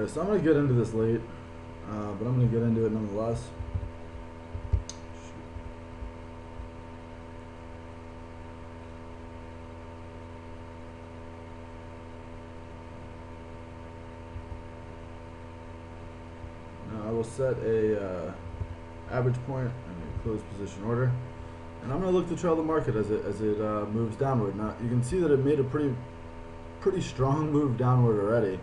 Okay, so I'm going to get into this late, but I'm going to get into it nonetheless. Now I will set a average point and a close position order, and I'm going to look to trail the market as it moves downward. Now you can see that it made a pretty strong move downward already.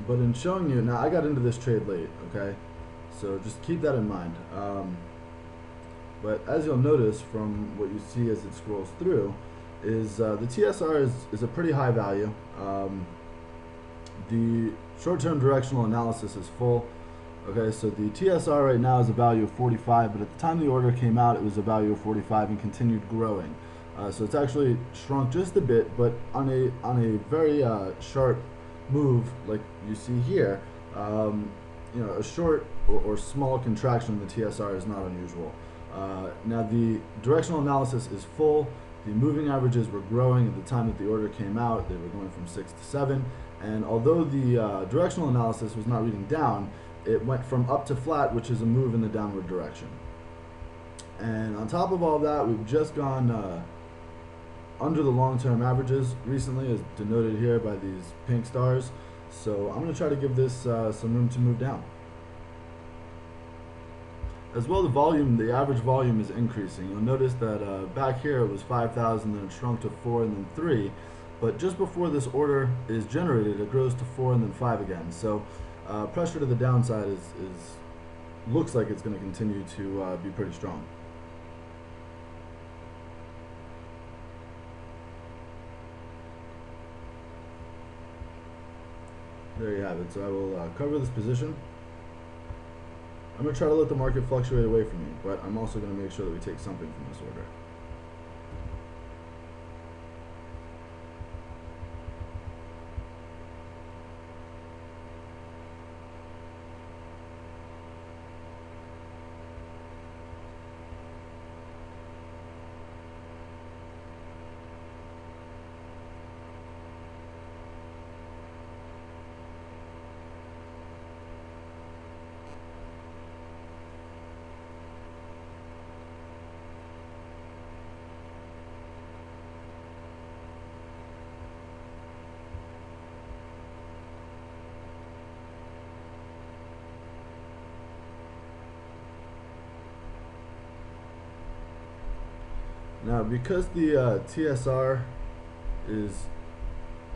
But in showing you, now I got into this trade late, okay? So just keep that in mind. But as you'll notice from what you see as it scrolls through, is the TSR is a pretty high value. The short-term directional analysis is full. Okay, so the TSR right now is a value of 45, but at the time the order came out, it was a value of 45 and continued growing. So it's actually shrunk just a bit, but on a very sharp move like you see here, you know, a short or small contraction in the TSR is not unusual. Now the directional analysis is full. The moving averages were growing at the time that the order came out. They were going from 6 to 7, and although the directional analysis was not reading down, it went from up to flat, which is a move in the downward direction. And on top of all that, we've just gone under the long-term averages recently, as denoted here by these pink stars. So I'm going to try to give this some room to move down. As well, the average volume is increasing. You'll notice that back here it was 5,000, then it shrunk to 4 and then 3. But just before this order is generated, it grows to 4 and then 5 again. So pressure to the downside looks like it's going to continue to be pretty strong. There you have it. So I will cover this position. I'm going to try to let the market fluctuate away from me, but I'm also going to make sure that we take something from this order. Now, because the TSR is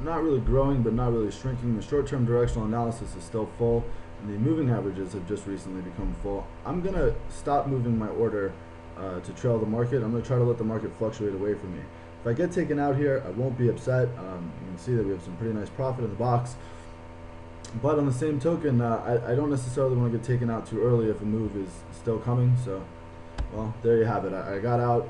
not really growing but not really shrinking, the short-term directional analysis is still full, and the moving averages have just recently become full, I'm going to stop moving my order to trail the market. I'm going to try to let the market fluctuate away from me. If I get taken out here, I won't be upset. You can see that we have some pretty nice profit in the box. But on the same token, I don't necessarily want to get taken out too early if a move is still coming. So, well, there you have it. I got out.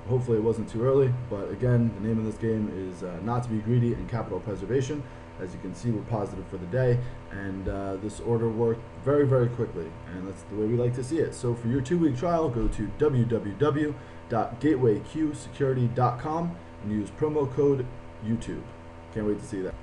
Hopefully it wasn't too early, but again, the name of this game is not to be greedy and capital preservation. As you can see, we're positive for the day, and this order worked very, very quickly, and that's the way we like to see it. So for your 2-week trial, go to www.gatewayqsecurity.com and use promo code YouTube. Can't wait to see that.